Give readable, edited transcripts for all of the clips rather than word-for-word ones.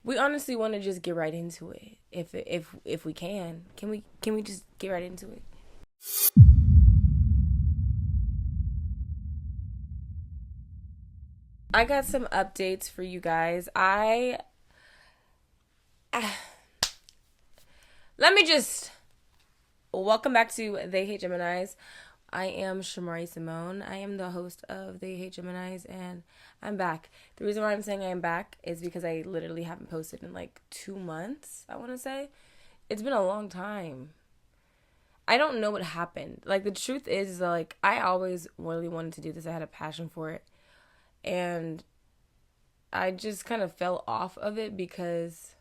we honestly want to just get right into it. If we can we just get right into it? I got some updates for you guys. Let me just welcome back to They Hate Geminis. I am Shamari Simone. I am the host of They Hate Geminis, and I'm back. The reason why I'm saying I'm back is because I literally haven't posted in like 2 months, I want to say. It's been a long time. I don't know what happened. Like, the truth is like, I always really wanted to do this. I had a passion for it. And I just kind of fell off of it because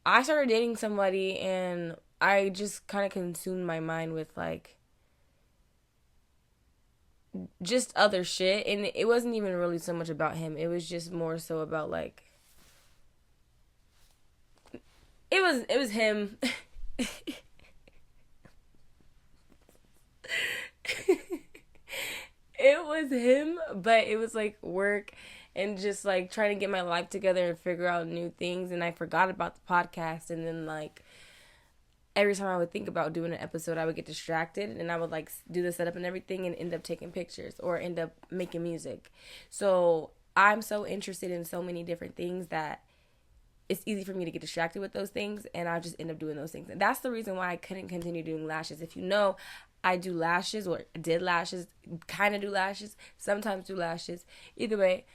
I started dating somebody and I just kind of consumed my mind with like just other shit, and it wasn't even really so much about him. It was just more so about like it was him. It was him, but it was like work and just like trying to get my life together and figure out new things, and I forgot about the podcast. And then like every time I would think about doing an episode, I would get distracted and I would like do the setup and everything and end up taking pictures or end up making music. So I'm so interested in so many different things that it's easy for me to get distracted with those things, and I just end up doing those things. And that's the reason why I couldn't continue doing lashes. If you know, I do lashes or did lashes, kind of do lashes, sometimes do lashes. Either way,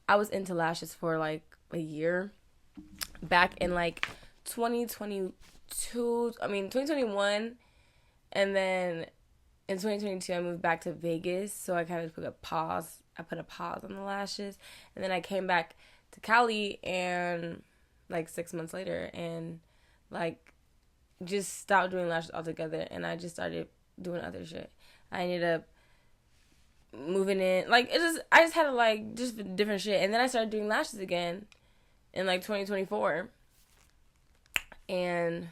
I was into lashes for like a year back in like 2021, and then in 2022 I moved back to Vegas, so I kind of put a pause. I put a pause on the lashes, and then I came back to Cali and like 6 months later, and like just stopped doing lashes altogether, and I just started doing other shit. I ended up moving in, like I just had to like just different shit, and then I started doing lashes again in like 2024, and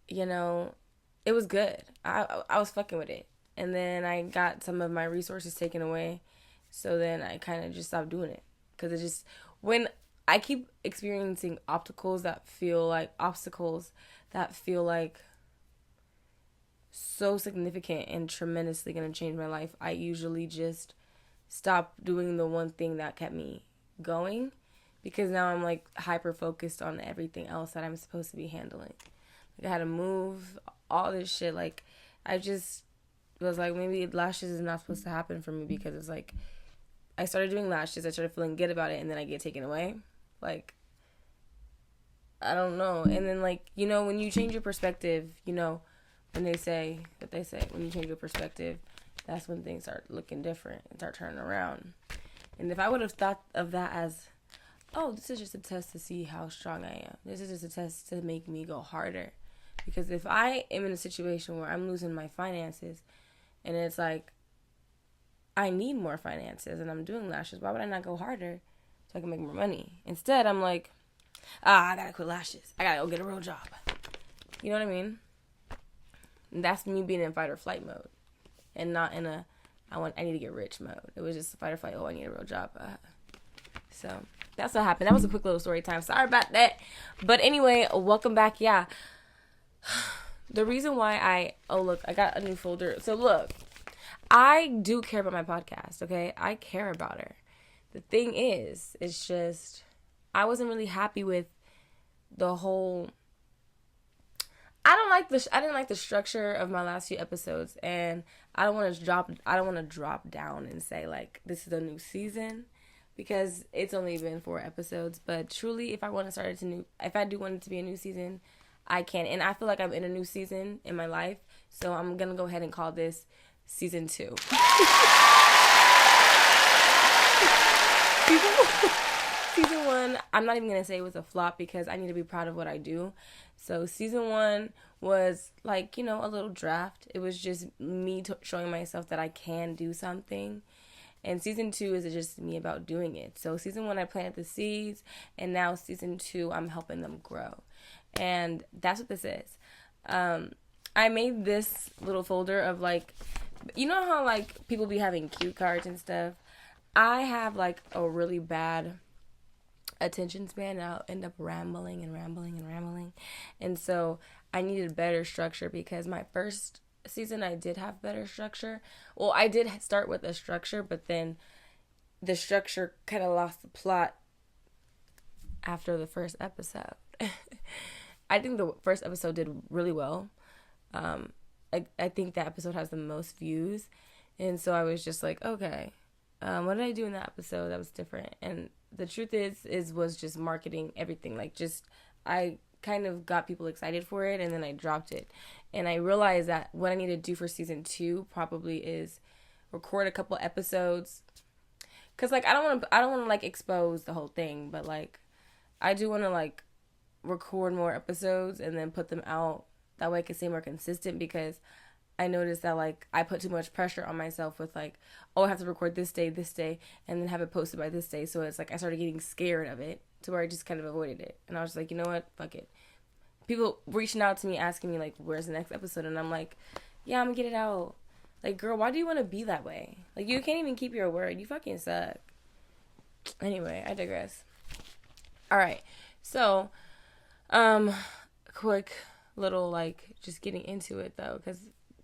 you know, it was good. I was fucking with it, and then I got some of my resources taken away, so then I kind of just stopped doing it because it just when I keep experiencing obstacles that feel like so significant and tremendously gonna change my life, I usually just stop doing the one thing that kept me going, because now I'm like hyper focused on everything else that I'm supposed to be handling. Like, I had to move, all this shit. Like, I just was like, maybe lashes is not supposed to happen for me, because it's like I started doing lashes, I started feeling good about it, and then I get taken away. Like, I don't know. And then like, you know, when you change your perspective, you know, when they say when you change your perspective, that's when things start looking different and start turning around. And if I would have thought of that as, oh, this is just a test to see how strong I am, this is just a test to make me go harder. Because if I am in a situation where I'm losing my finances, and it's like I need more finances and I'm doing lashes, why would I not go harder so I can make more money? Instead, I'm like, I gotta quit lashes, I gotta go get a real job. You know what I mean? And that's me being in fight or flight mode, and not in a I need to get rich mode. It was just fight or flight. Oh, I need a real job. So that's what happened. That was a quick little story time. Sorry about that. But anyway, welcome back. Yeah. The reason why I got a new folder. So look, I do care about my podcast, okay? I care about her. The thing is, it's just I wasn't really happy with the whole I didn't like the structure of my last few episodes, and I don't want to drop down and say like this is a new season, because it's only been 4 episodes. But truly, if I do want it to be a new season, I can. And I feel like I'm in a new season in my life, so I'm gonna go ahead and call this season 2. Season 1, I'm not even gonna say it was a flop, because I need to be proud of what I do. So season 1 was like, you know, a little draft. It was just me showing myself that I can do something. And season 2 is just me about doing it. So season 1, I planted the seeds, and now season 2, I'm helping them grow. And that's what this is. I made this little folder of like, you know how like people be having cue cards and stuff? I have like a really bad attention span, and I'll end up rambling and rambling and rambling. And so I needed better structure, because my first season I did have better structure. Well, I did start with a structure, but then the structure kind of lost the plot after the first episode. I think the first episode did really well. I think that episode has the most views. And so I was just like, okay, what did I do in that episode that was different? And the truth was just marketing everything. Like, just, I kind of got people excited for it, and then I dropped it. And I realized that what I need to do for season 2 probably is record a couple episodes. Cause like, I don't want to like expose the whole thing, but like, I do want to like record more episodes and then put them out. That way I can stay more consistent, because I noticed that like I put too much pressure on myself with like, oh, I have to record this day, and then have it posted by this day. So it's like I started getting scared of it, to where I just kind of avoided it. And I was like, you know what? Fuck it. People reaching out to me asking me like, where's the next episode? And I'm like, yeah, I'm gonna get it out. Like, girl, why do you want to be that way? Like, you can't even keep your word. You fucking suck. Anyway, I digress. All right. So, quick little like just getting into it though, because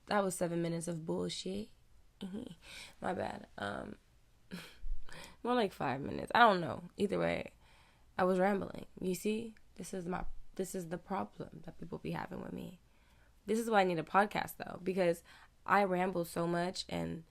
that was 7 minutes of bullshit. My bad. More like 5 minutes. I don't know. Either way, I was rambling. You see, this is the problem that people be having with me. This is why I need a podcast though, because I ramble so much, and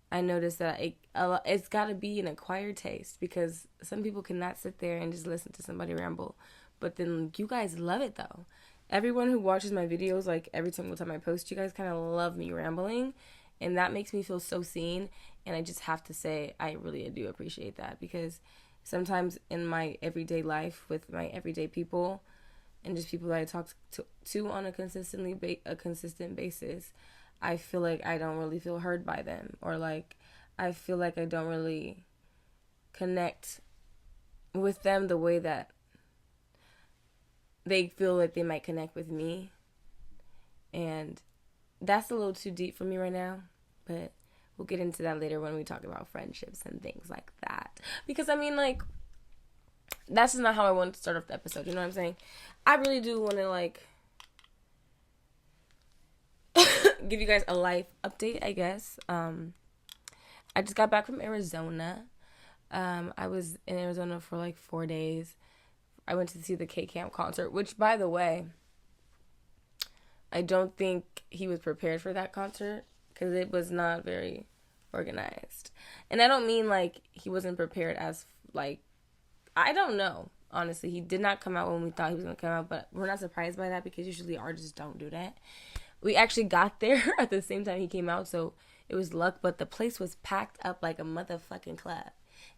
I noticed that it's got to be an acquired taste, because some people cannot sit there and just listen to somebody ramble. But then you guys love it though. Everyone who watches my videos, like every single time I post, you guys kind of love me rambling, and that makes me feel so seen. And I just have to say, I really do appreciate that, because sometimes in my everyday life with my everyday people and just people that I talk to on a consistent basis, I feel like I don't really feel heard by them, or like I feel like I don't really connect with them the way that they feel like they might connect with me. And that's a little too deep for me right now, but we'll get into that later when we talk about friendships and things like that. Because I mean, like, that's just not how I want to start off the episode, you know what I'm saying? I really do want to like give you guys a life update, I guess. I just got back from Arizona. I was in Arizona for like 4 days. I went to see the K-Camp concert, which, by the way, I don't think he was prepared for that concert, because it was not very organized. And I don't mean like he wasn't prepared as like, I don't know. Honestly, he did not come out when we thought he was going to come out, but we're not surprised by that, because usually artists don't do that. We actually got there at the same time he came out, so it was luck, but the place was packed up like a motherfucking club.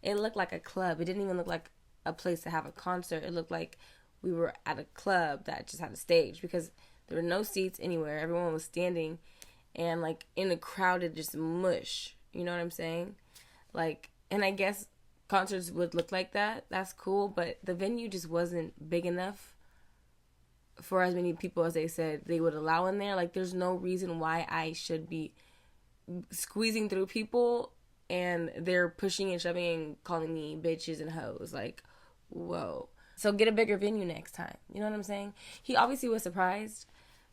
It looked like a club. It didn't even look like a place to have a concert. It looked like we were at a club that just had a stage, because there were no seats anywhere. Everyone was standing and like in a crowded just mush. You know what I'm saying? Like, and I guess concerts would look like that. That's cool, but the venue just wasn't big enough for as many people as they said they would allow in there. Like, there's no reason why I should be squeezing through people and they're pushing and shoving and calling me bitches and hoes. Like, whoa. So get a bigger venue next time. You know what I'm saying? He obviously was surprised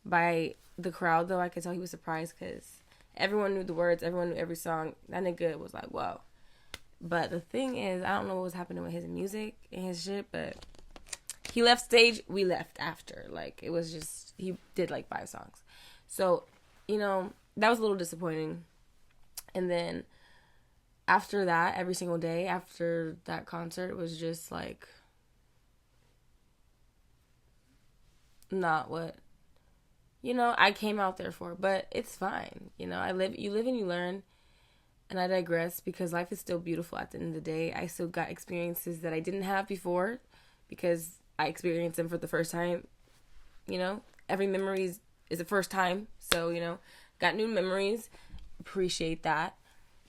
by the crowd, though. I could tell he was surprised, because everyone knew the words. Everyone knew every song. That nigga was like, whoa. But the thing is, I don't know what was happening with his music and his shit, but he left stage. We left after. Like, it was just, he did like 5 songs. So, you know, that was a little disappointing. And then after that, every single day after that concert was just like not what, you know, I came out there for. But it's fine. You know, you live and you learn. And I digress, because life is still beautiful at the end of the day. I still got experiences that I didn't have before, because I experienced them for the first time. You know, every memory is the first time. So, you know, got new memories. Appreciate that.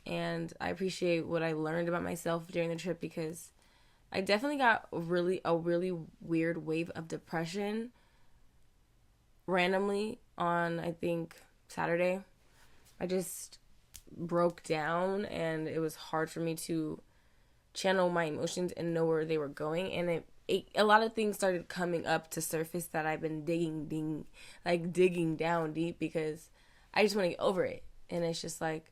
And I appreciate what I learned about myself during the trip, because I definitely got a really weird wave of depression randomly on, I think, Saturday. I just broke down, and it was hard for me to channel my emotions and know where they were going. And a lot of things started coming up to surface that I've been digging down deep, because I just want to get over it. And it's just like,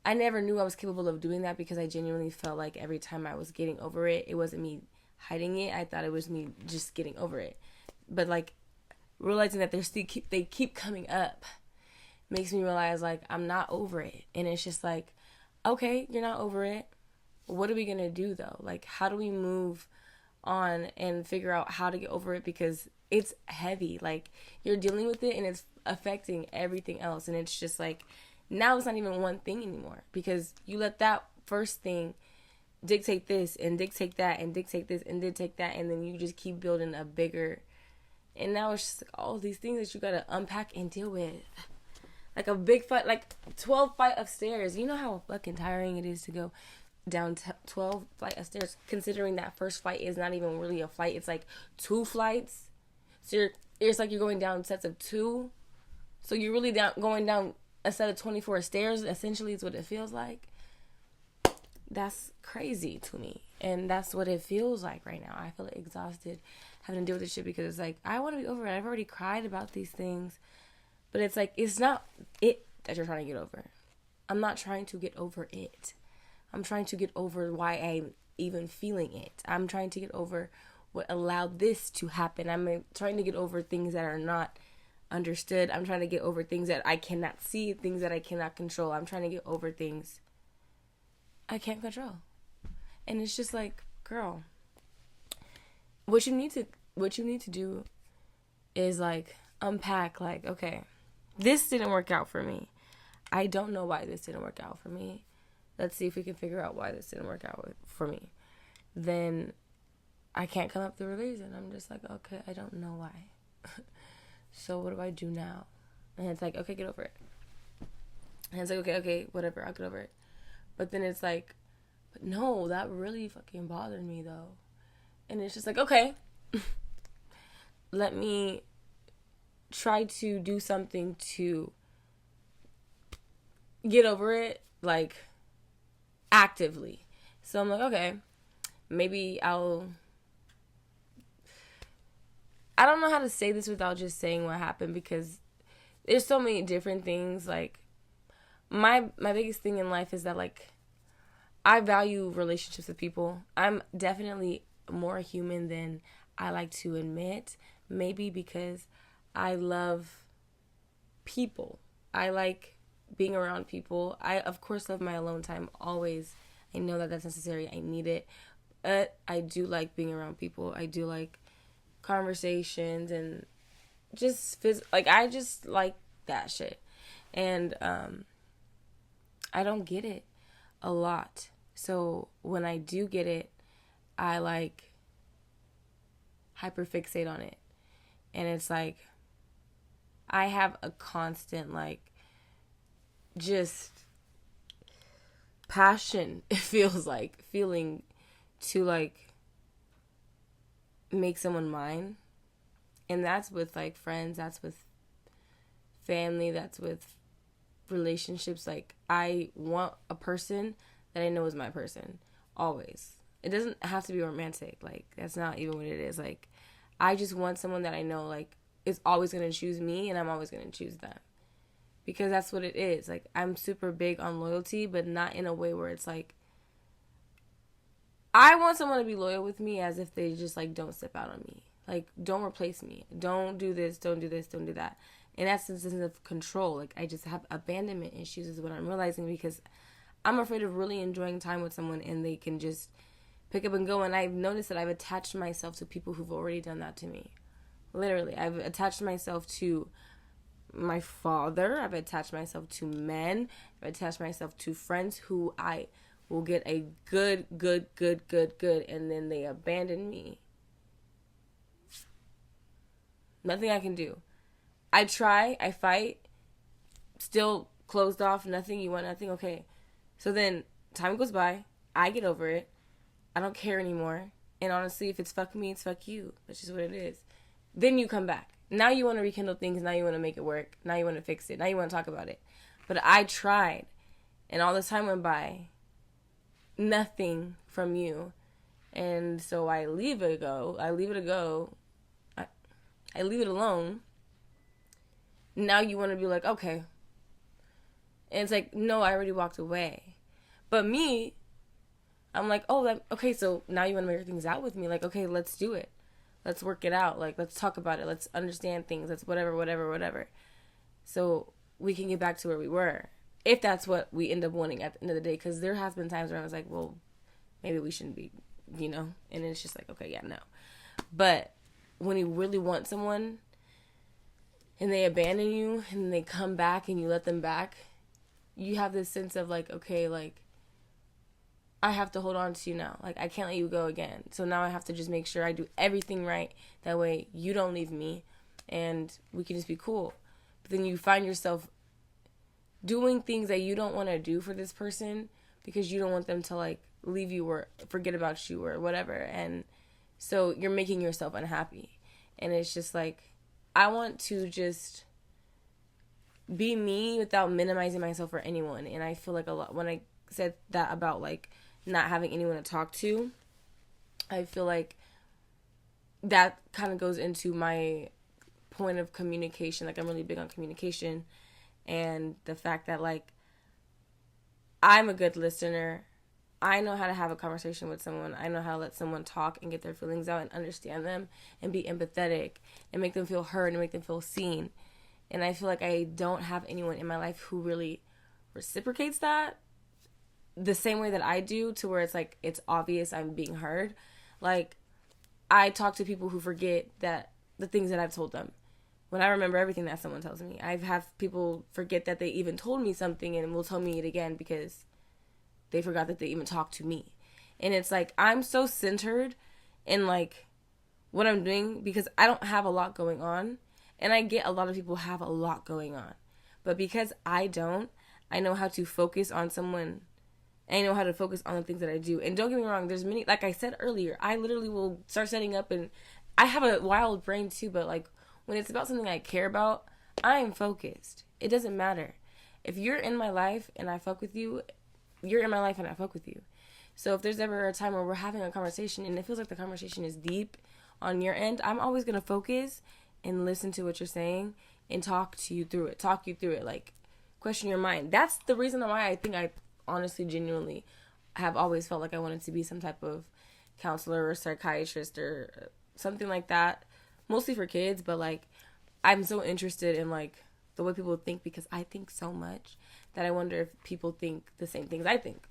I never knew I was capable of doing that, because I genuinely felt like every time I was getting over it, it wasn't me hiding it. I thought it was me just getting over it. But like, realizing that they keep coming up makes me realize, like, I'm not over it. And it's just like, okay, you're not over it. What are we gonna do though? Like, how do we move on and figure out how to get over it? Because it's heavy. Like, you're dealing with it and it's affecting everything else. And it's just like, now it's not even one thing anymore, because you let that first thing dictate this and dictate that and dictate this and dictate that, and then you just keep building a bigger, and now it's just like all these things that you gotta unpack and deal with. Like a big fight, like 12 flight of stairs. You know how fucking tiring it is to go down 12 flight of stairs, considering that first flight is not even really a flight. It's like 2 flights. So it's like you're going down sets of 2. So you're really going down a set of 24 stairs, essentially, is what it feels like. That's crazy to me. And that's what it feels like right now. I feel exhausted having to deal with this shit, because it's like, I want to be over it. I've already cried about these things. But it's like, it's not it that you're trying to get over. I'm not trying to get over it. I'm trying to get over why I'm even feeling it. I'm trying to get over what allowed this to happen. I'm trying to get over things that are not understood. I'm trying to get over things that I cannot see, things that I cannot control. I'm trying to get over things I can't control. And it's just like, girl, what you need to do is like unpack, like, okay, this didn't work out for me. I don't know why this didn't work out for me. Let's see if we can figure out why this didn't work out for me. Then I can't come up with a reason. I'm just like, okay, I don't know why. So what do I do now? And it's like, okay, get over it. And it's like, okay, whatever, I'll get over it. But then it's like, but no, that really fucking bothered me though. And it's just like, okay, let me try to do something to get over it, like, actively. So I'm like, okay, maybe I don't know how to say this without just saying what happened, because there's so many different things. Like, my biggest thing in life is that, like, I value relationships with people. I'm definitely more human than I like to admit. Maybe because I love people. I like being around people. I, of course, love my alone time always. I know that that's necessary. I need it. But I do like being around people. I do like conversations and just I just like that shit. And I don't get it a lot. So when I do get it, I like hyperfixate on it. And it's like, I have a constant, like, just passion, it feels like, feeling to, like, make someone mine. And that's with, like, friends, that's with family, that's with relationships. Like, I want a person that I know is my person, always. It doesn't have to be romantic. Like, that's not even what it is. Like, I just want someone that I know, like, is always going to choose me, and I'm always going to choose them. Because that's what it is. Like, I'm super big on loyalty, but not in a way where it's like, I want someone to be loyal with me as if they just, like, don't step out on me. Like, don't replace me. Don't do this, don't do this, don't do that. And that's the sense of control. Like, I just have abandonment issues is what I'm realizing, because I'm afraid of really enjoying time with someone and they can just pick up and go. And I've noticed that I've attached myself to people who've already done that to me. Literally, I've attached myself to my father. I've attached myself to men. I've attached myself to friends who I will get a good, and then they abandon me. Nothing I can do. I try, I fight, still closed off, nothing, you want nothing, okay. So then time goes by, I get over it, I don't care anymore, and honestly, if it's fuck me, it's fuck you. That's just what it is. Then you come back. Now you want to rekindle things, now you want to make it work, now you want to fix it, now you want to talk about it. But I tried, and all this time went by, nothing from you. And so I leave it go. I leave it alone. Now you want to be like, okay. And it's like, no, I already walked away. But me, I'm like, oh, okay, so now you want to make things out with me. Like, okay, let's do it. Let's work it out. Like, let's talk about it. Let's understand things. Let's whatever. So we can get back to where we were. If that's what we end up wanting at the end of the day. Because there has been times where I was like, well, maybe we shouldn't be, And it's just like, okay, yeah, no. But when you really want someone and they abandon you and they come back and you let them back, you have this sense of like, okay, like, I have to hold on to you now. Like, I can't let you go again. So now I have to just make sure I do everything right. That way you don't leave me and we can just be cool. But then you find yourself doing things that you don't want to do for this person because you don't want them to, like, leave you or forget about you or whatever. And so you're making yourself unhappy. And it's just like, I want to just be me without minimizing myself for anyone. And I feel like a lot when I said that about, like, not having anyone to talk to, I feel like that kind of goes into my point of communication. Like, I'm really big on communication and the fact that, like, I'm a good listener. I know how to have a conversation with someone. I know how to let someone talk and get their feelings out and understand them and be empathetic and make them feel heard and make them feel seen. And I feel like I don't have anyone in my life who really reciprocates that the same way that I do, to where it's like, it's obvious I'm being heard. Like, I talk to people who forget that the things that I've told them when I remember everything that someone tells me. I've have people forget that they even told me something and will tell me it again because they forgot that they even talked to me. And it's like, I'm so centered in, like, what I'm doing because I don't have a lot going on. And I get a lot of people have a lot going on. But because I don't, I know how to focus on someone. I know how to focus on the things that I do. And don't get me wrong, there's many, like I said earlier, I literally will start setting up, and I have a wild brain too, but, like, when it's about something I care about, I am focused. It doesn't matter. If you're in my life and I fuck with you, you're in my life and I fuck with you. So if there's ever a time where we're having a conversation and it feels like the conversation is deep on your end, I'm always going to focus and listen to what you're saying and talk you through it, like, question your mind. That's the reason why I think I honestly, genuinely have always felt like I wanted to be some type of counselor or psychiatrist or something like that, mostly for kids. But, like, I'm so interested in, like, the way people think because I think so much that I wonder if people think the same things I think,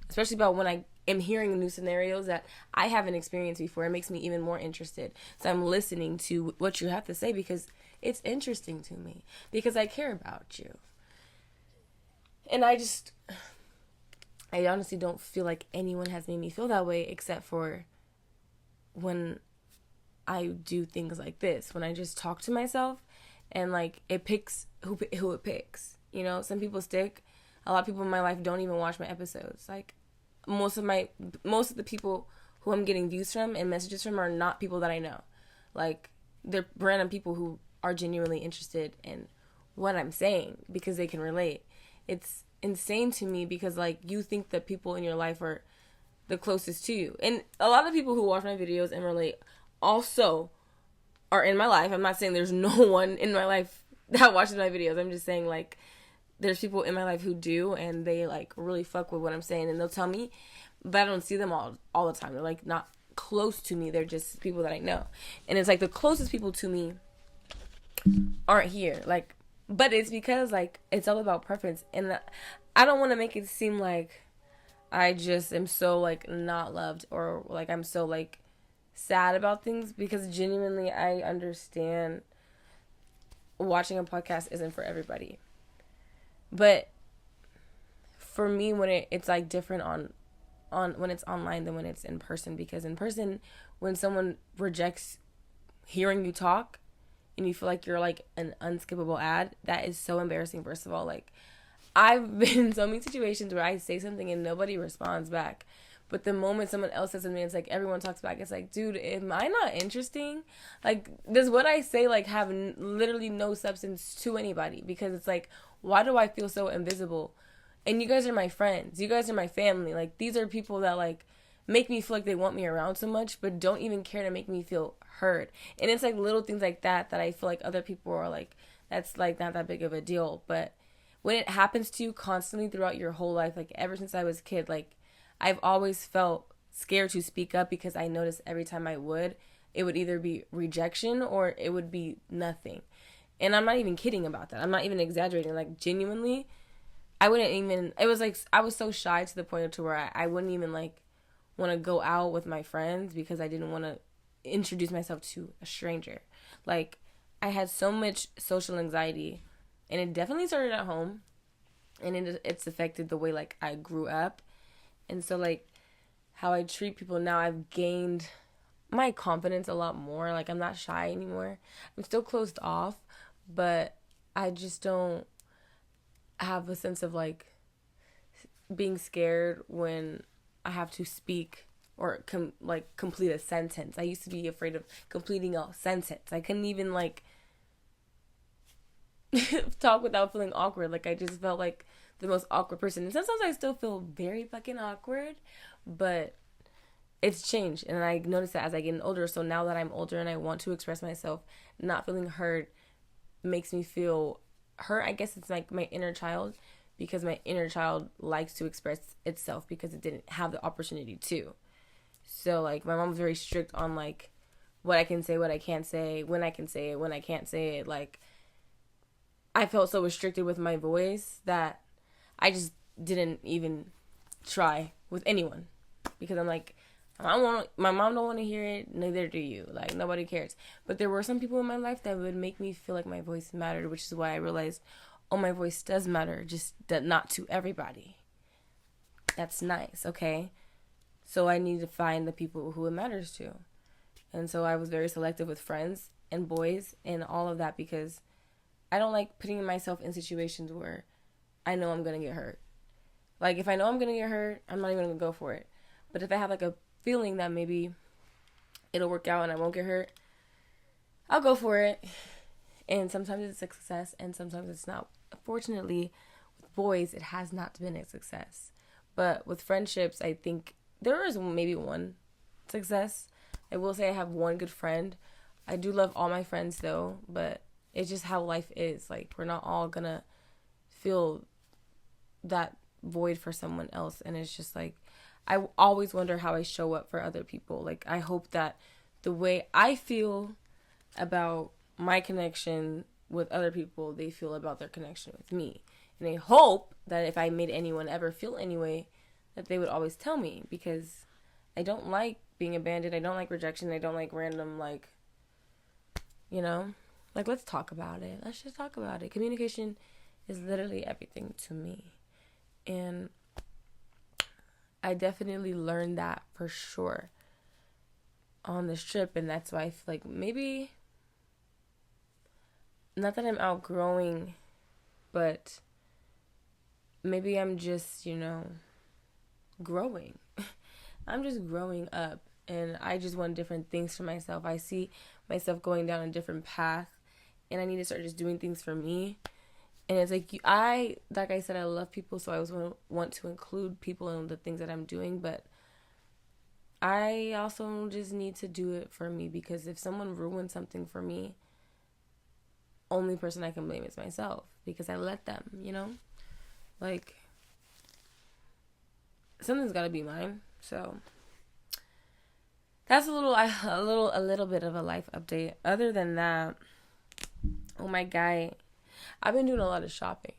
especially about when I am hearing new scenarios that I haven't experienced before. It makes me even more interested. So I'm listening to what you have to say because it's interesting to me, because I care about you. And I honestly don't feel like anyone has made me feel that way except for when I do things like this, when I just talk to myself and, like, it picks who it picks. Some people stick. A lot of people in my life don't even watch my episodes. Like, most of the people who I'm getting views from and messages from are not people that I know. Like, they're random people who are genuinely interested in what I'm saying because they can relate. It's insane to me because, like, you think that people in your life are the closest to you. And a lot of people who watch my videos and relate also are in my life. I'm not saying there's no one in my life that watches my videos. I'm just saying, like, there's people in my life who do, and they, like, really fuck with what I'm saying, and they'll tell me, but I don't see them all the time. They're, like, not close to me. They're just people that I know. And it's like the closest people to me aren't here. Like, but it's because, like, it's all about preference. And I don't want to make it seem like I just am so, like, not loved or, like, I'm so, like, sad about things, because genuinely I understand watching a podcast isn't for everybody. But for me, when it's like different on when it's online than when it's in person, because in person, when someone rejects hearing you talk and you feel like you're like an unskippable ad, that is so embarrassing. First of all, like, I've been in so many situations where I say something and nobody responds back. But the moment someone else says something, it's like everyone talks back. It's like, dude, am I not interesting? Like, does what I say, like, have literally no substance to anybody? Because it's like, why do I feel so invisible And you guys are my friends. You guys are my family. Like, these are people that, like, make me feel like they want me around so much, but don't even care to make me feel heard. And it's, like, little things like that that I feel like other people are, like, that's, like, not that big of a deal. But when it happens to you constantly throughout your whole life, like, ever since I was a kid, like, I've always felt scared to speak up because I noticed every time I would, it would either be rejection or it would be nothing. And I'm not even kidding about that. I'm not even exaggerating. Like, genuinely, I wouldn't even, it was like, I was so shy to the point to where I wouldn't even, like, want to go out with my friends because I didn't want to introduce myself to a stranger. Like, I had so much social anxiety, and it definitely started at home, and it's affected the way, like, I grew up. And so, like, how I treat people now, I've gained my confidence a lot more. Like, I'm not shy anymore. I'm still closed off, but I just don't have a sense of, like, being scared when I have to speak or complete a sentence. I used to be afraid of completing a sentence. I couldn't even, like, talk without feeling awkward. Like, I just felt like the most awkward person. And sometimes I still feel very fucking awkward, but it's changed. And I noticed that as I get older. So now that I'm older and I want to express myself, not feeling heard makes me feel hurt. I guess it's like my inner child, because my inner child likes to express itself because it didn't have the opportunity to. So, like, my mom was very strict on, like, what I can say, what I can't say, when I can say it, when I can't say it. Like, I felt so restricted with my voice that I just didn't even try with anyone, because I'm like, my mom don't want to hear it, neither do you. Like, nobody cares. But there were some people in my life that would make me feel like my voice mattered, which is why I realized, oh, my voice does matter, just not to everybody. That's nice, okay? So I need to find the people who it matters to. And so I was very selective with friends and boys and all of that, because I don't like putting myself in situations where I know I'm going to get hurt. Like, if I know I'm going to get hurt, I'm not even going to go for it. But if I have, like, a feeling that maybe it'll work out and I won't get hurt, I'll go for it. And sometimes it's a success and sometimes it's not. Fortunately, with boys, it has not been a success. But with friendships, I think there is maybe one success. I will say I have one good friend. I do love all my friends, though, but it's just how life is. Like, we're not all gonna feel that void for someone else. And it's just like, I always wonder how I show up for other people. Like, I hope that the way I feel about my connection with other people, they feel about their connection with me. And I hope that if I made anyone ever feel any way, that they would always tell me, because I don't like being abandoned. I don't like rejection. I don't like random, like, you know, like, let's talk about it. Let's just talk about it. Communication is literally everything to me. And I definitely learned that for sure on this trip. And that's why I feel like maybe, not that I'm outgrowing, but maybe I'm just, growing. I'm just growing up, and I just want different things for myself. I see myself going down a different path, and I need to start just doing things for me. And it's like, like I said, I love people, so I always want to include people in the things that I'm doing, but I also just need to do it for me, because if someone ruins something for me, only person I can blame is myself, because I let them, like, something's got to be mine. So that's a little bit of a life update. Other than that, oh my God, I've been doing a lot of shopping.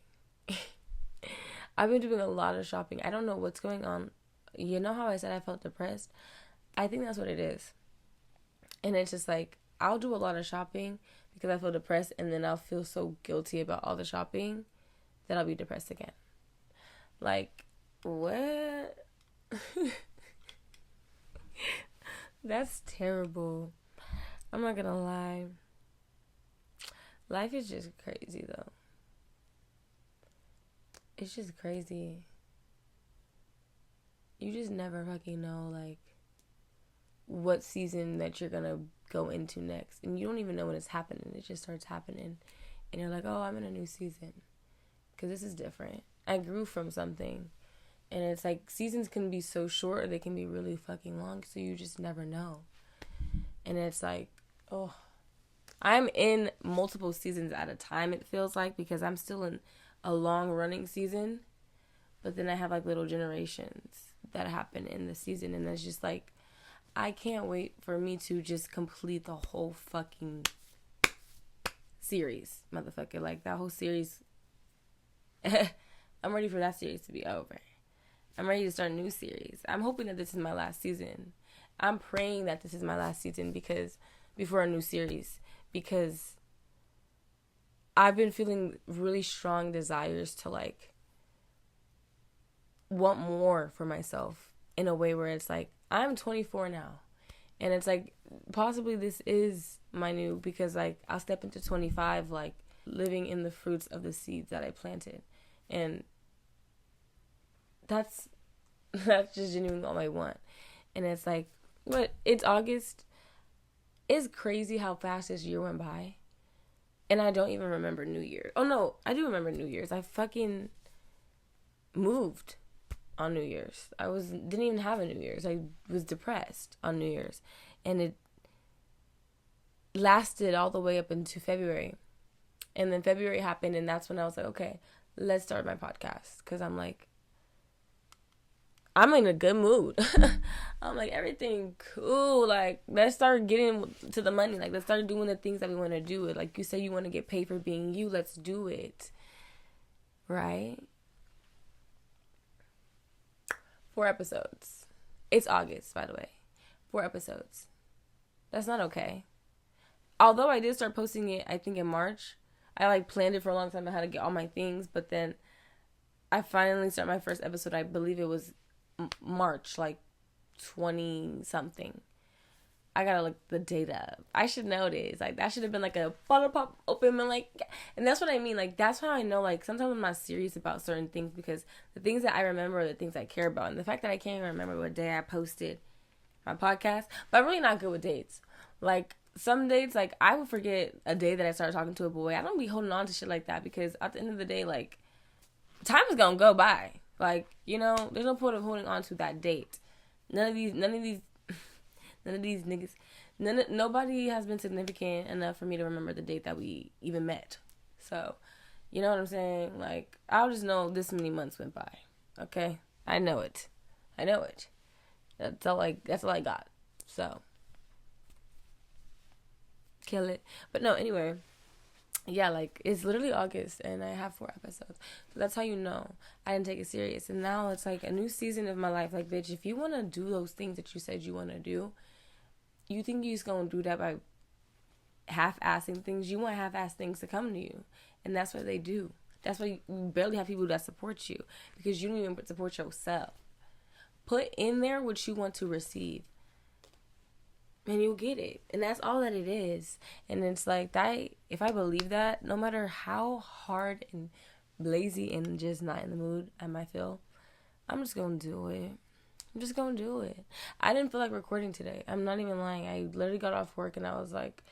I don't know what's going on. You know how I said I felt depressed? I think that's what it is. And it's just like, I'll do a lot of shopping because I feel depressed, and then I'll feel so guilty about all the shopping that I'll be depressed again. Like, what? That's terrible. I'm not gonna lie. Life is just crazy, though. It's just crazy. You just never fucking know, like, what season that you're gonna go into next. And you don't even know when it's happening. It just starts happening. And you're like, oh, I'm in a new season. Because this is different. I grew from something. And it's like seasons can be so short or they can be really fucking long, so you just never know. And it's like, oh, I'm in multiple seasons at a time, it feels like, because I'm still in a long running season. But then I have like little generations that happen in the season. And it's just like, I can't wait for me to just complete the whole fucking series, motherfucker. Like that whole series. I'm ready for that series to be over. I'm ready to start a new series. I'm hoping that this is my last season. I'm praying that this is my last season because before a new series, because I've been feeling really strong desires to like want more for myself in a way where it's like, I'm 24 now. And it's like, possibly this is my new, because like I'll step into 25 like living in the fruits of the seeds that I planted. And that's just genuinely all I want. And it's like, what? It's August. It's crazy how fast this year went by. And I don't even remember New Year's. Oh no, I do remember New Year's. I fucking moved on New Year's. Didn't even have a New Year's. I was depressed on New Year's. And it lasted all the way up into February. And then February happened, and that's when I was like, okay, let's start my podcast. Because I'm like, I'm in a good mood. I'm like, everything cool. Like, let's start getting to the money. Like, let's start doing the things that we want to do. Like you say, you want to get paid for being you. Let's do it. Right? 4 episodes. It's August, by the way. 4 episodes. That's not okay. Although I did start posting it, I think in March. I like planned it for a long time. I had to get all my things. But then I finally started my first episode. I believe it was March, like 20 something. I gotta look the date up. I should know this. Like that should have been like a bottle pop open and like, and that's what I mean. Like that's how I know. Like sometimes I'm not serious about certain things because the things that I remember are the things I care about. And the fact that I can't even remember what day I posted my podcast, but I'm really not good with dates. Like some dates, like I would forget a day that I started talking to a boy. I don't be holding on to shit like that because at the end of the day, like time is gonna go by. Like, you know, there's no point of holding on to that date. None of these niggas, nobody has been significant enough for me to remember the date that we even met. So, you know what I'm saying? Like, I'll just know this many months went by. Okay? I know it. That's all I got. So, kill it. But no, anyway. Yeah, like, it's literally August, and I have 4 episodes. So that's how you know I didn't take it serious. And now it's, like, a new season of my life. Like, bitch, if you want to do those things that you said you want to do, you think you're just going to do that by half-assing things? You want half-ass things to come to you. And that's what they do. That's why you barely have people that support you. Because you don't even support yourself. Put in there what you want to receive. And you'll get it. And that's all that it is. And it's like that. If I believe that, no matter how hard and lazy and just not in the mood I might feel, I'm just going to do it. I didn't feel like recording today. I'm not even lying. I literally got off work and I was like,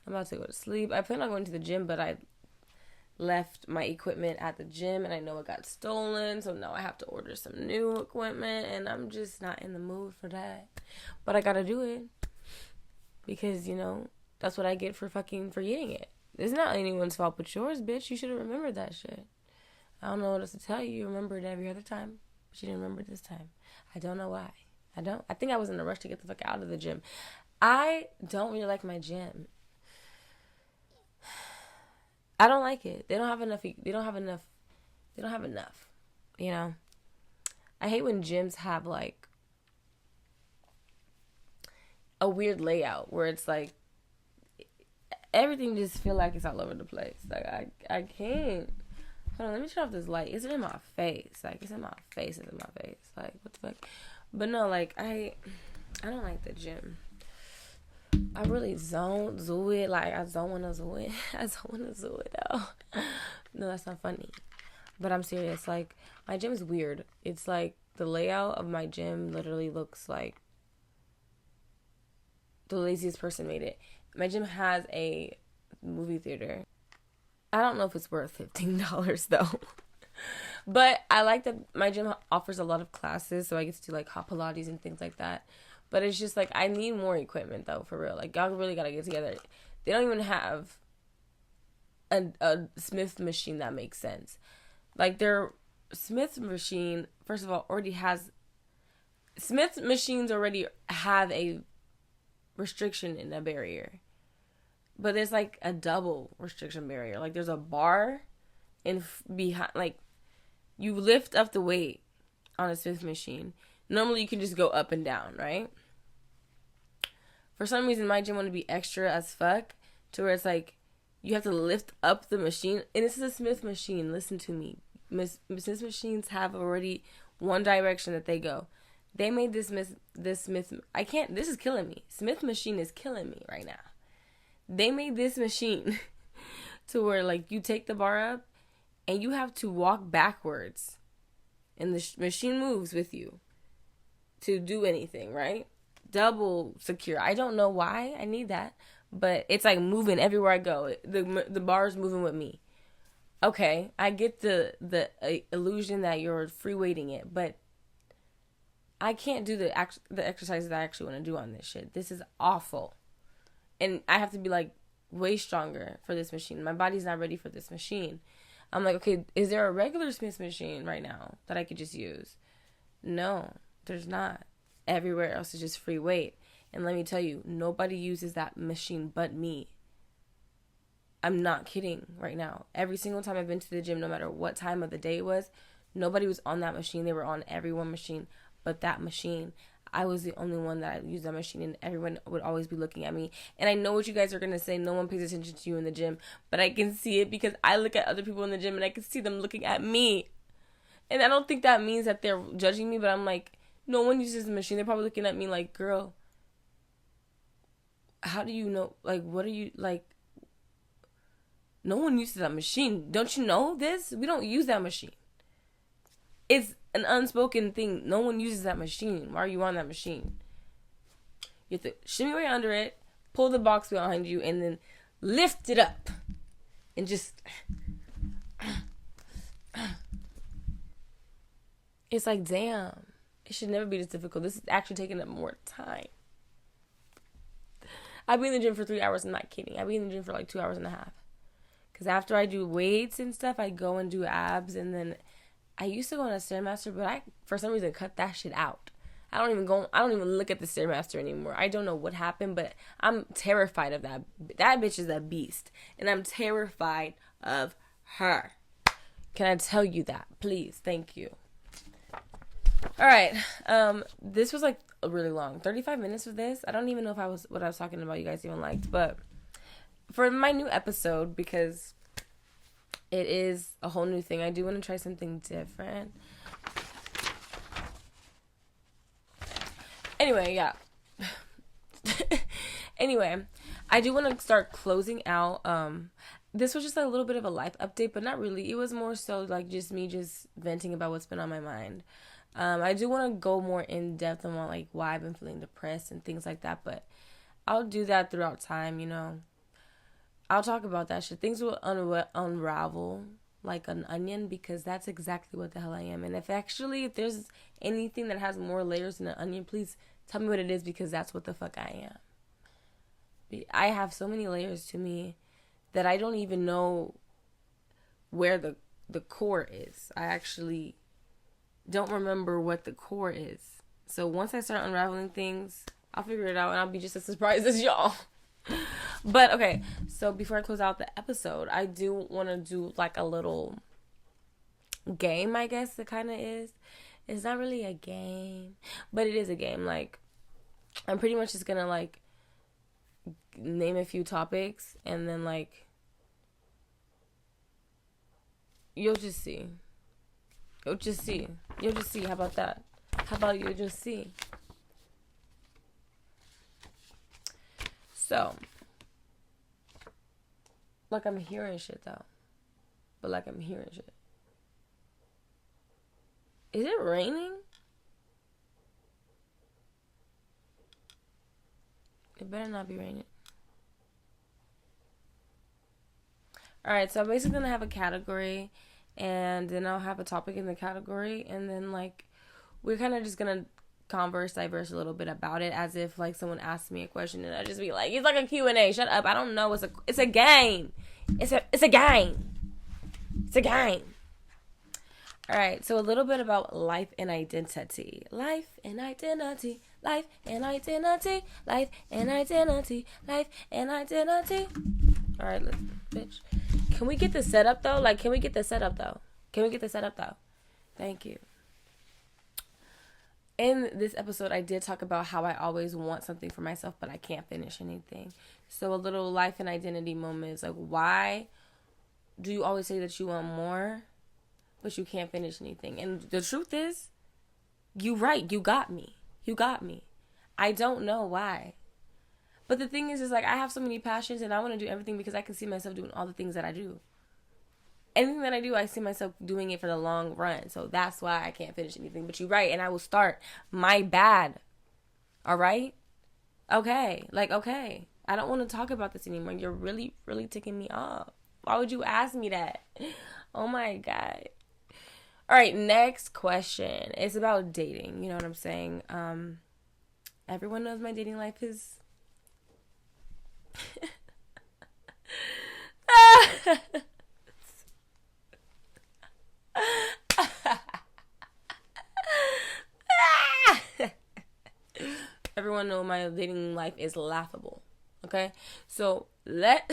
I'm about to go to sleep. I planned on going to the gym, but I left my equipment at the gym and I know it got stolen. So now I have to order some new equipment and I'm just not in the mood for that. But I got to do it. Because, you know, that's what I get for fucking forgetting it. It's not anyone's fault but yours, bitch. You should have remembered that shit. I don't know what else to tell you. You remembered every other time. But you didn't remember this time. I don't know why. I think I was in a rush to get the fuck out of the gym. I don't really like my gym. I don't like it. They don't have enough. You know? I hate when gyms have, like, a weird layout where it's like everything just feel like it's all over the place. Like I can't. Hold on, let me turn off this light. Is it in my face? Like it's in my face. Like what the fuck? But no, like I don't like the gym. I really don't do it. Like I don't want to do it. Though. No, that's not funny. But I'm serious. Like my gym is weird. It's like the layout of my gym literally looks like the laziest person made it. My gym has a movie theater. I don't know if it's worth $15 though. But I like that my gym offers a lot of classes, so I get to do like hot Pilates and things like that. But it's just like I need more equipment though, for real. Like y'all really gotta get together. They don't even have a Smith machine that makes sense. Like their Smith machine, first of all, already has Smith machines already have a restriction in a barrier. But there's like a double restriction barrier. Like there's a bar in behind, like you lift up the weight on a Smith machine. Normally you can just go up and down, right? For some reason my gym wanted to be extra as fuck to where it's like you have to lift up the machine. And this is a Smith machine. Listen to me. Smith machines have already one direction that they go. They made this Smith. I can't. This is killing me. Smith machine is killing me right now. They made this machine to where like you take the bar up and you have to walk backwards, and the machine moves with you to do anything, right? Double secure. I don't know why I need that, but it's like moving everywhere I go. The bar is moving with me. Okay, I get the illusion that you're free weighting it, but I can't do the exercises that I actually want to do on this shit. This is awful. And I have to be like way stronger for this machine. My body's not ready for this machine. I'm like, okay, is there a regular Smith machine right now that I could just use? No, there's not. Everywhere else is just free weight. And let me tell you, nobody uses that machine but me. I'm not kidding right now. Every single time I've been to the gym, no matter what time of the day it was, nobody was on that machine. They were on every one machine but that machine. I was the only one that used that machine, and everyone would always be looking at me. And I know what you guys are going to say. No one pays attention to you in the gym. But I can see it because I look at other people in the gym, and I can see them looking at me. And I don't think that means that they're judging me, but I'm like, no one uses the machine. They're probably looking at me like, girl, how do you know? Like, what are you, like, no one uses that machine. Don't you know this? We don't use that machine. It's an unspoken thing. No one uses that machine. Why are you on that machine? You have to shimmy right under it, pull the box behind you, and then lift it up. And just... It's like, damn. It should never be this difficult. This is actually taking up more time. I'll be in the gym for 3 hours. I'm not kidding. I'll be in the gym for like 2 hours and a half. Because after I do weights and stuff, I go and do abs. And then I used to go on a Stairmaster, but I, for some reason, cut that shit out. I don't even look at the Stairmaster anymore. I don't know what happened, but I'm terrified of that. That bitch is a beast. And I'm terrified of her. Can I tell you that? Please. Thank you. All right. This was like really long. 35 minutes of this. I don't even know if what I was talking about you guys even liked, but for my new episode, because it is a whole new thing, I do want to try something different. Anyway, yeah. Anyway, I do want to start closing out. This was just a little bit of a life update, but not really. It was more so like just me just venting about what's been on my mind. I do want to go more in depth on like why I've been feeling depressed and things like that, but I'll do that throughout time, you know. I'll talk about that shit. Things will unravel like an onion, because that's exactly what the hell I am. And if there's anything that has more layers than an onion, please tell me what it is, because that's what the fuck I am. I have so many layers to me that I don't even know where the core is. I actually don't remember what the core is. So once I start unraveling things, I'll figure it out, and I'll be just as surprised as y'all. But okay, so before I close out the episode, I do want to do like a little game, I guess it kind of is. It's not really a game, but it is a game. Like, I'm pretty much just gonna like name a few topics, and then like you'll just see. How about that? How about you'll just see? So, like, I'm hearing shit, though. But, like, I'm hearing shit. Is it raining? It better not be raining. Alright, so I'm basically going to have a category. and then I'll have a topic in the category, and then like we're kind of just gonna diverse a little bit about it, as if like someone asked me a question and I just be like, it's like a Q&A. Shut up, I don't know. It's a game. It's a game. It's a game. All right, so a little bit about life and identity. Life and identity. Life and identity. Life and identity. Life and identity. All right, bitch. Can we get the setup though? Can we get the setup though? Thank you. In this episode, I did talk about how I always want something for myself, but I can't finish anything. So a little life and identity moment is like, why do you always say that you want more, but you can't finish anything? And the truth is, you right. You got me. I don't know why. But the thing is like, I have so many passions and I want to do everything because I can see myself doing all the things that I do. Anything that I do, I see myself doing it for the long run. So that's why I can't finish anything. But you're right, and I will start. My bad. All right? Okay. Okay. I don't want to talk about this anymore. You're really, really ticking me off. Why would you ask me that? Oh, my God. All right, next question. It's about dating. You know what I'm saying? Everyone knows my dating life is... Everyone know my dating life is laughable. Okay? So let's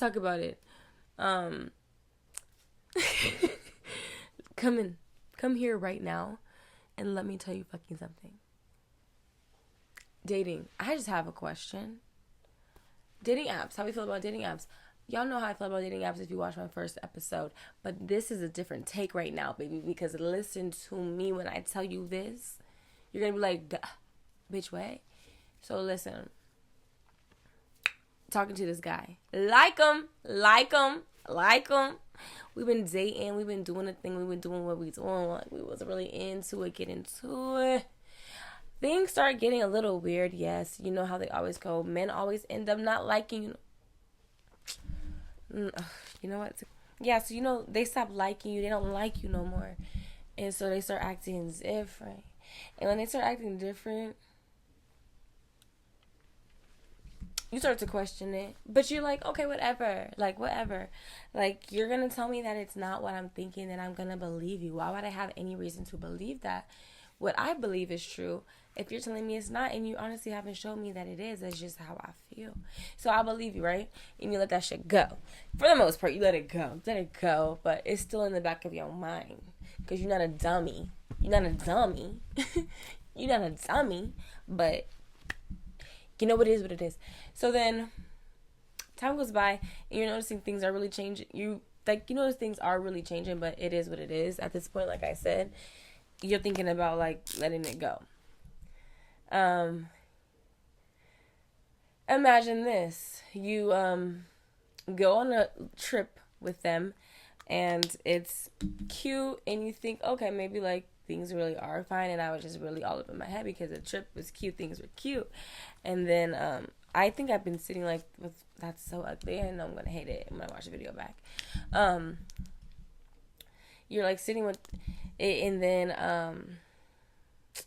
talk about it. Come here right now and let me tell you fucking something. Dating. I just have a question. Dating apps. How we feel about dating apps? Y'all know how I feel about dating apps if you watch my first episode. But this is a different take right now, baby. Because listen to me when I tell you this. You're going to be like, bitch, what? So listen. Talking to this guy. Like him. We've been dating. We've been doing the thing. We've been doing what we doing. Like, we wasn't really into it, get into it. Things start getting a little weird, yes. You know how they always go. Men always end up not liking you. You know what? Yeah, so they stop liking you. They don't like you no more. And so they start acting different. And when they start acting different, you start to question it. But you're like, okay, whatever. Whatever. You're going to tell me that it's not what I'm thinking, and I'm going to believe you. Why would I have any reason to believe that? What I believe is true. If you're telling me it's not, and you honestly haven't shown me that it is, that's just how I feel. So I believe you, right? And you let that shit go. For the most part, you let it go. But it's still in the back of your mind. Because you're not a dummy. You're not a dummy. But you know what it is what it is. So then time goes by, and you're noticing things are really changing. You notice things are really changing, but it is what it is. At this point, like I said, you're thinking about letting it go. Imagine this. You go on a trip with them, and it's cute, and you think, okay, maybe things really are fine, and I was just really all up in my head because the trip was cute, things were cute. And then I think I've been sitting with, that's so ugly, I know I'm gonna hate it when I watch the video back. You're sitting with it, and then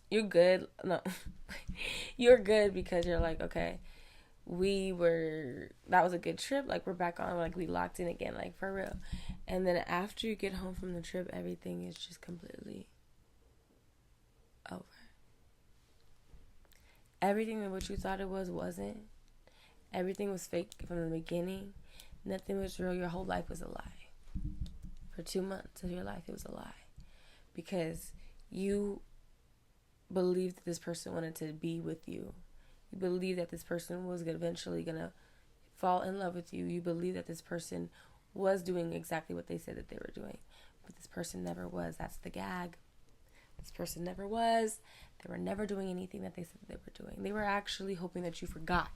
you're good. No, you're good because you're okay, that was a good trip. We're back on, we locked in again, for real. And then after you get home from the trip, everything is just completely over. Everything that what you thought it wasn't. Everything was fake from the beginning. Nothing was real. Your whole life was a lie. For 2 months of your life, it was a lie. Because you believed that this person wanted to be with you. You believed that this person was eventually going to fall in love with you. You believed that this person was doing exactly what they said that they were doing. But this person never was. That's the gag. This person never was. They were never doing anything that they said that they were doing. They were actually hoping that you forgot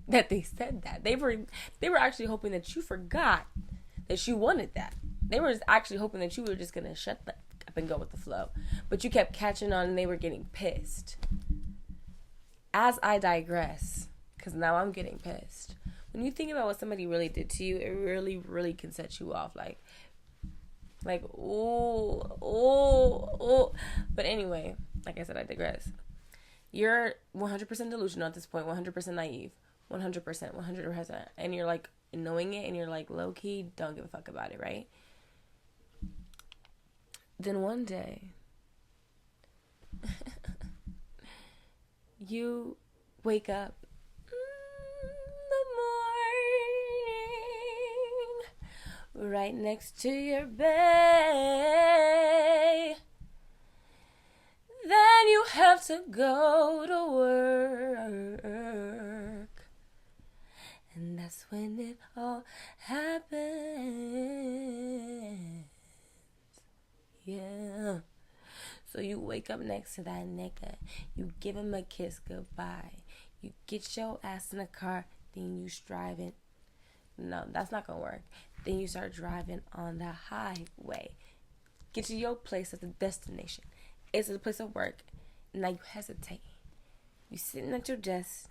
that they said that. They were actually hoping that you forgot that you wanted that. They were actually hoping that you were just going to shut up and go with the flow. But you kept catching on, and they were getting pissed. As I digress, because now I'm getting pissed. when you think about what somebody really did to you, it really, really can set you off. Oh. But anyway, like I said, I digress. You're 100% delusional at this point, 100% naive, 100%, and you're like knowing it, and you're like low key don't give a fuck about it, right? Then one day, you wake up in the morning, right next to your bed. Then you have to go to work. And that's when it all happens. Yeah. So you wake up next to that nigga. You give him a kiss goodbye. You get your ass in the car. Then you driving. No, that's not going to work. Then you start driving on the highway. Get to your place at the destination. It's a place of work. Now you hesitate. You sitting at your desk.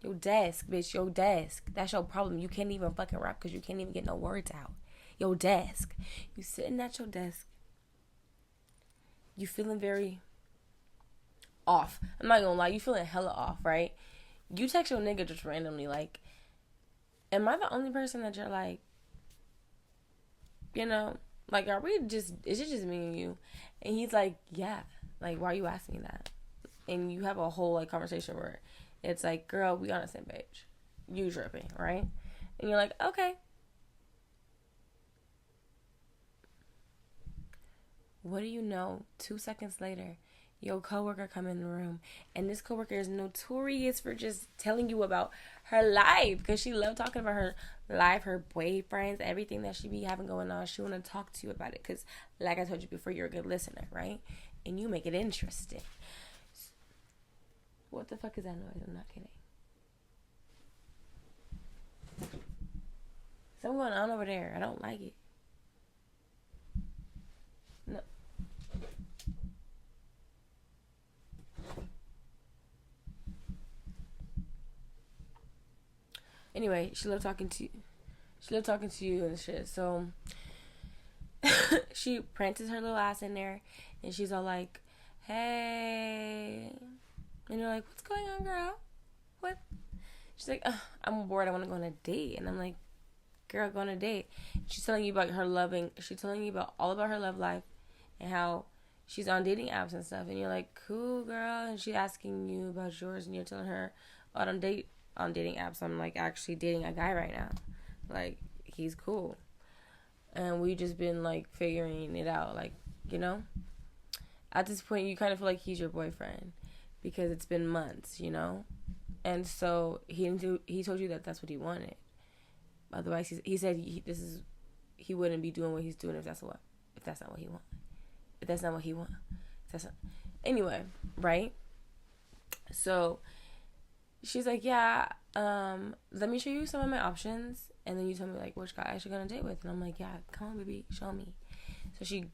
Your desk, bitch. Your desk. That's your problem. You can't even fucking rap because you can't even get no words out. Your desk. You sitting at your desk. You feeling very off. I'm not gonna lie. You feeling hella off, right? You text your nigga just randomly like, am I the only person that you're like, you know, like, is it just me and you? And he's like, yeah. Like, why are you asking me that? And you have a whole, like, conversation where it's like, girl, we on the same page. You tripping, right? And you're like, okay. What do you know? 2 seconds later, your coworker come in the room, and this coworker is notorious for just telling you about her life, because she loved talking about her life, her boyfriends, everything that she be having going on. She want to talk to you about it, because like I told you before, you're a good listener, right? And you make it interesting. What the fuck is that noise? I'm not kidding. Something going on over there. I don't like it. No. Anyway, she loved talking to you. She loved talking to you and shit. So she prances her little ass in there, and she's all like, hey. And you're like, what's going on, girl? What? She's like, I'm bored. I want to go on a date. And I'm like, girl, go on a date. She's telling you about she's telling you about all about her love life and how she's on dating apps and stuff. And you're like, cool, girl. And she's asking you about yours, and you're telling her, oh, I don't date on dating apps. I'm like actually dating a guy right now. Like, he's cool. And we just been like figuring it out. Like, you know, at this point, you kind of feel like he's your boyfriend because it's been months, you know. And so he told you that that's what he wanted. Otherwise, he said he wouldn't be doing what he's doing if that's not what he wants. If that's not what he wants. Anyway, right? So she's like, yeah, let me show you some of my options. And then you tell me, like, which guy I should go on a date with. And I'm like, yeah, come on, baby, show me. So she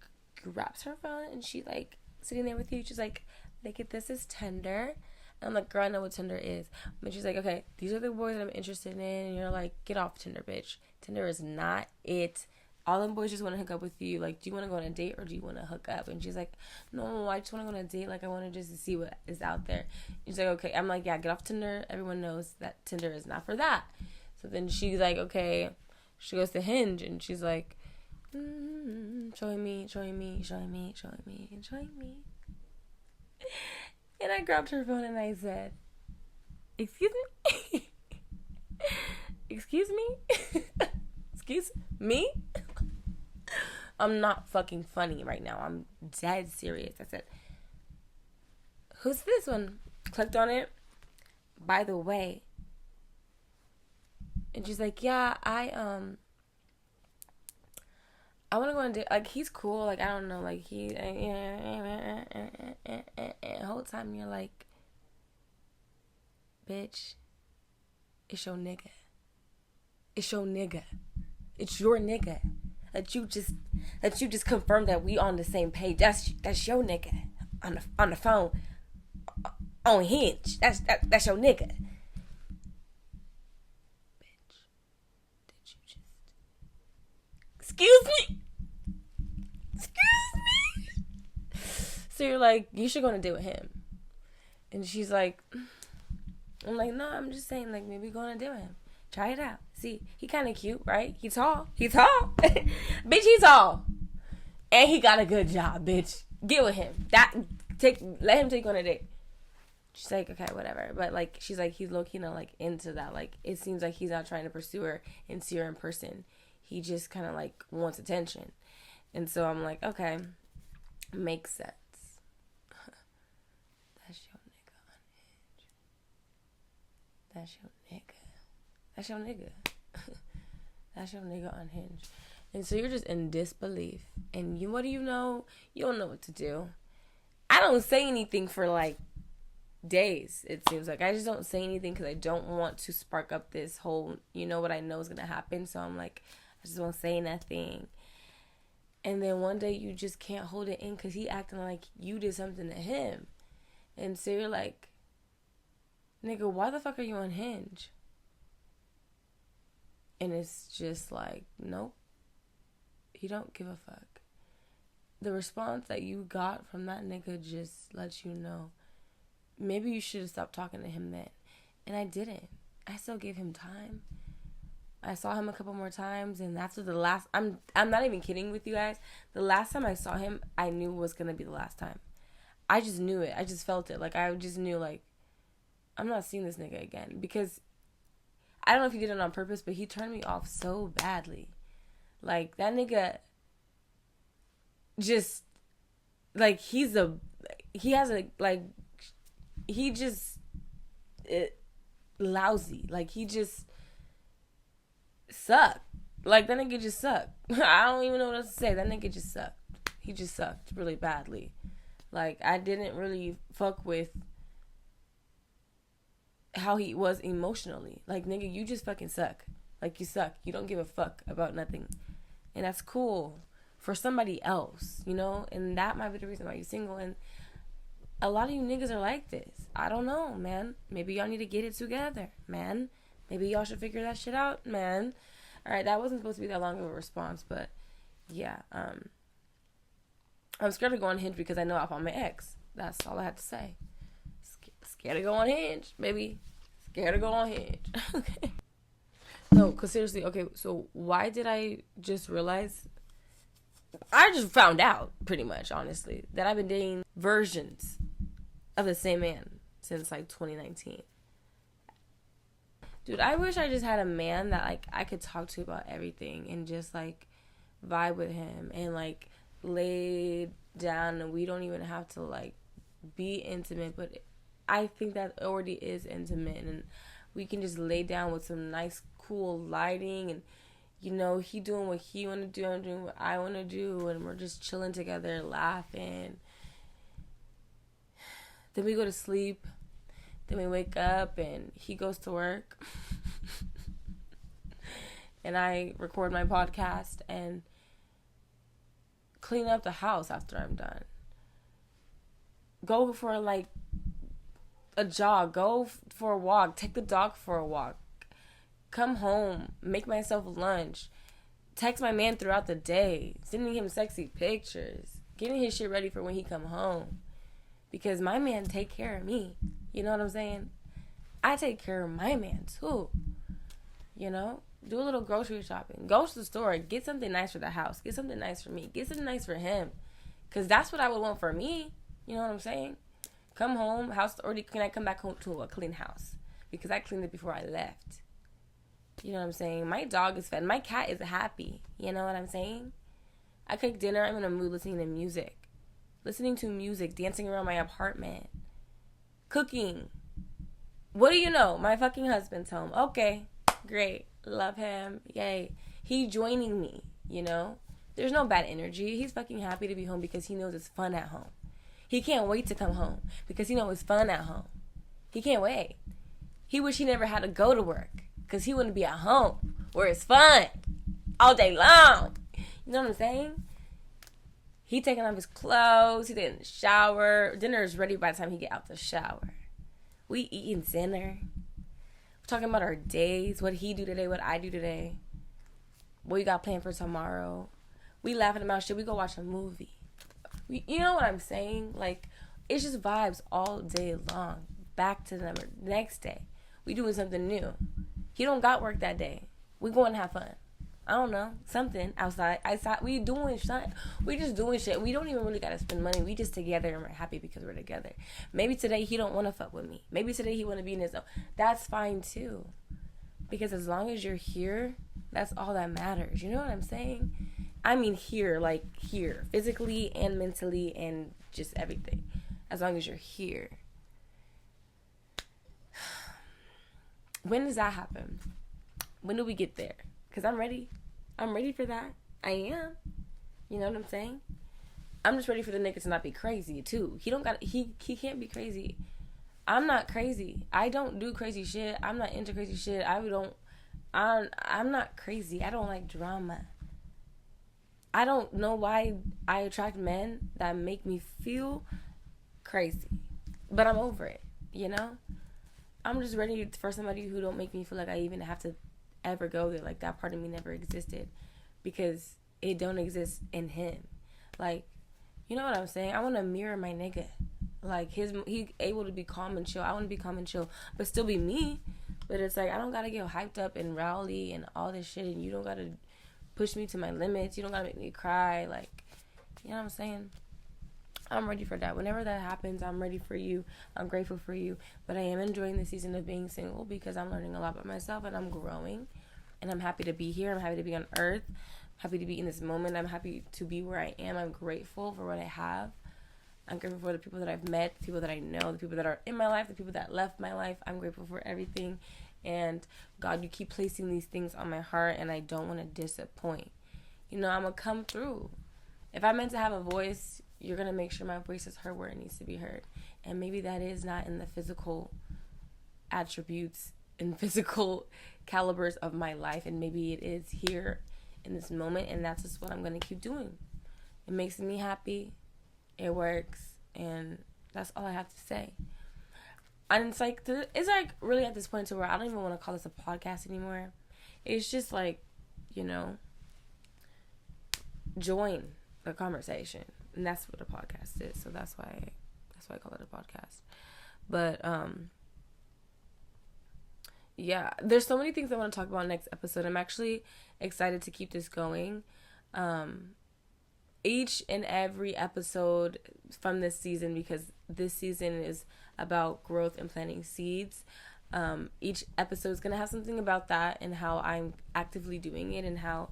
grabs her phone, and she, like, sitting there with you. She's like, look at this, is Tinder. And I'm like, girl, I know what Tinder is. But she's like, okay, these are the boys that I'm interested in. And you're like, get off Tinder, bitch. Tinder is not it. All them boys just want to hook up with you. Like, do you want to go on a date or do you want to hook up? And she's like, no, I just want to go on a date. Like, I want to just see what is out there. And she's like, okay. I'm like, yeah, get off Tinder. Everyone knows that Tinder is not for that. So then she's like, okay. She goes to Hinge, and she's like, showing me. And I grabbed her phone and I said, excuse me? Excuse me? Excuse me? I'm not fucking funny right now. I'm dead serious. I said, who's this one? Clicked on it. By the way. And she's like, yeah, I want to go on a date. Like, he's cool. Like, I don't know. Like, he... the whole time you're like, bitch, it's your nigga. It's your nigga. It's your nigga. That you just confirmed that we on the same page. That's your nigga. On the phone. On Hinge. That's your nigga. Bitch. excuse me? Excuse me? So you're like, you should go on a date with him. And she's like, I'm like, no, I'm just saying, like, maybe go on a date with him. Try it out. See, he kind of cute, right? He's tall. He's tall. Bitch, he's tall. And he got a good job, bitch. Get with him. Let him take you on a date. She's like, okay, whatever. But, like, she's like, he's low-key not, like, into that. Like, it seems like he's not trying to pursue her and see her in person. He just kind of, like, wants attention. And so I'm like, okay, makes sense. That's your nigga unhinged. That's your nigga. That's your nigga. That's your nigga unhinged. And so you're just in disbelief. And what do you know? You don't know what to do. I don't say anything for, like, days, it seems like. I just don't say anything because I don't want to spark up this whole, what I know is going to happen. So I'm like, I just won't say nothing. And then one day you just can't hold it in because he acting like you did something to him. And so you're like, nigga, why the fuck are you on Hinge? And it's just like, nope. He don't give a fuck. The response that you got from that nigga just lets you know, maybe you should have stopped talking to him then. And I didn't. I still gave him time. I saw him a couple more times, and that's the last. I'm not even kidding with you guys. The last time I saw him, I knew was gonna be the last time. I just knew it. I just felt it. Like, I just knew, like, I'm not seeing this nigga again. Because I don't know if he did it on purpose, but he turned me off so badly. Like, that nigga just, like, lousy. Like, he just sucked. Like, that nigga just sucked. I don't even know what else to say. That nigga just sucked. He just sucked really badly. Like, I didn't really fuck with how he was emotionally. Like, nigga, you just fucking suck. Like, you suck. You don't give a fuck about nothing. And that's cool for somebody else, And that might be the reason why you're single. And a lot of you niggas are like this. I don't know, man. Maybe y'all need to get it together, man. Maybe y'all should figure that shit out, man. All right, that wasn't supposed to be that long of a response, but yeah. I'm scared to go on Hinge because I know I'll find my ex. That's all I have to say. Scared to go on Hinge, baby. Scared to go on Hinge. Okay. No, because seriously, okay, so why did I just realize? I just found out, pretty much, honestly, that I've been dating versions of the same man since, like, 2019. Dude, I wish I just had a man that, like, I could talk to about everything and just, like, vibe with him and, like, lay down, and we don't even have to, like, be intimate, but I think that already is intimate, and we can just lay down with some nice, cool lighting, and, he doing what he want to do, I'm doing what I want to do, and we're just chilling together, laughing. Then we go to sleep. Then we wake up, and he goes to work. And I record my podcast and clean up the house after I'm done. Go for, like, a jog. Go for a walk. Take the dog for a walk. Come home. Make myself lunch. Text my man throughout the day. Sending him sexy pictures. Getting his shit ready for when he come home. Because my man take care of me. You know what I'm saying? I take care of my man, too. Do a little grocery shopping. Go to the store. Get something nice for the house. Get something nice for me. Get something nice for him. Because that's what I would want for me. You know what I'm saying? Come home, house, or can I come back home to a clean house? Because I cleaned it before I left. You know what I'm saying? My dog is fed. My cat is happy. You know what I'm saying? I cook dinner. I'm in a mood listening to music. Dancing around my apartment. Cooking. What do you know? My fucking husband's home. Okay, great. Love him. Yay. He joining me, There's no bad energy. He's fucking happy to be home because he knows it's fun at home. He can't wait to come home because he knows it's fun at home. He can't wait. He wish he never had to go to work because he wouldn't be at home where it's fun all day long. You know what I'm saying? He taking off his clothes. He taking the shower. Dinner is ready by the time he get out the shower. We eating dinner. We're talking about our days, what he do today, what I do today. what you got planned for tomorrow. We laughing about shit. We go watch a movie. You know what I'm saying? Like, it's just vibes all day long. Back to the next day. We doing something new. He don't got work that day. We going to have fun. I don't know. Something outside. We doing shit. We just doing shit. We don't even really got to spend money. We just together and we're happy because we're together. Maybe today he don't want to fuck with me. Maybe today he want to be in his own. That's fine too. Because as long as you're here, that's all that matters. You know what I'm saying? I mean here, like here. Physically and mentally and just everything. As long as you're here. When does that happen? When do we get there? Because I'm ready. I'm ready for that. I am. You know what I'm saying? I'm just ready for the nigga to not be crazy too. He can't be crazy. I'm not crazy. I don't do crazy shit. I'm not into crazy shit. I'm not crazy. I don't like drama. I don't know why I attract men that make me feel crazy. But I'm over it, you know? I'm just ready for somebody who don't make me feel like I even have to ever go there. Like, that part of me never existed. Because it don't exist in him. Like, you know what I'm saying? I want to mirror my nigga. Like, he able to be calm and chill. I want to be calm and chill. But still be me. But it's like, I don't got to get hyped up and rowdy and all this shit. And you don't got to push me to my limits. You don't got to make me cry. Like, you know what I'm saying? I'm ready for that. Whenever that happens, I'm ready for you. I'm grateful for you. But I am enjoying the season of being single because I'm learning a lot about myself and I'm growing. And I'm happy to be here. I'm happy to be on earth. I'm happy to be in this moment. I'm happy to be where I am. I'm grateful for what I have. I'm grateful for the people that I've met, the people that I know, the people that are in my life, the people that left my life. I'm grateful for everything. And God, you keep placing these things on my heart and I don't want to disappoint. You know, I'm going to come through. If I'm meant to have a voice, you're going to make sure my voice is heard where it needs to be heard. And maybe that is not in the physical attributes and physical calibers of my life. And maybe it is here in this moment. And that's just what I'm going to keep doing. It makes me happy. It works. And that's all I have to say. And it's like really at this point to where I don't even want to call this a podcast anymore. It's just like, you know, join the conversation. And that's what a podcast is. So that's why I call it a podcast. But yeah, there's so many things I want to talk about next episode. I'm actually excited to keep this going. Each and every episode from this season, because this season is about growth and planting seeds. Each episode is going to have something about that and how I'm actively doing it and how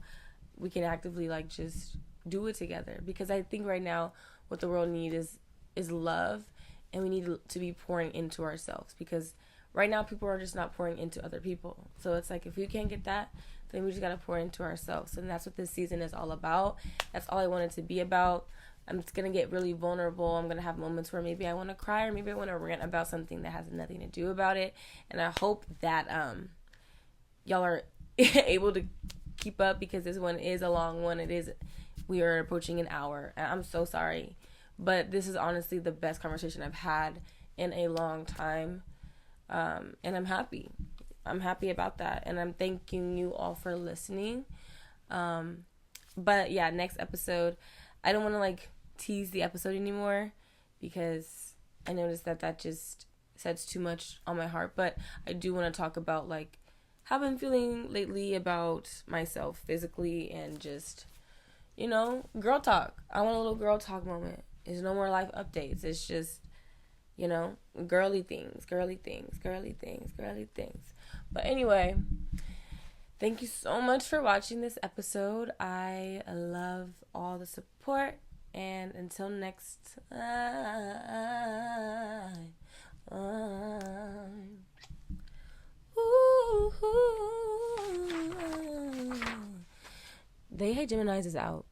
we can actively like just do it together. Because I think right now what the world needs is love, and we need to be pouring into ourselves, because right now people are just not pouring into other people. So it's like, if we can't get that, then we just got to pour into ourselves. And that's what this season is all about. That's all I want it to be about. I'm just going to get really vulnerable. I'm going to have moments where maybe I want to cry, or maybe I want to rant about something that has nothing to do about it. And I hope that y'all are able to keep up, because this one is a long one. We are approaching an hour. And I'm so sorry. But this is honestly the best conversation I've had in a long time. And I'm happy. I'm happy about that. And I'm thanking you all for listening. But yeah, next episode, I don't want to like tease the episode anymore, because I noticed that just sets too much on my heart. But I do want to talk about like how I've been feeling lately about myself physically, and just, you know, girl talk. I want a little girl talk moment. There's no more life updates. It's just, you know, girly things. But anyway, thank you so much for watching this episode. I love all the support. And until next time. The Hate Geminis is out.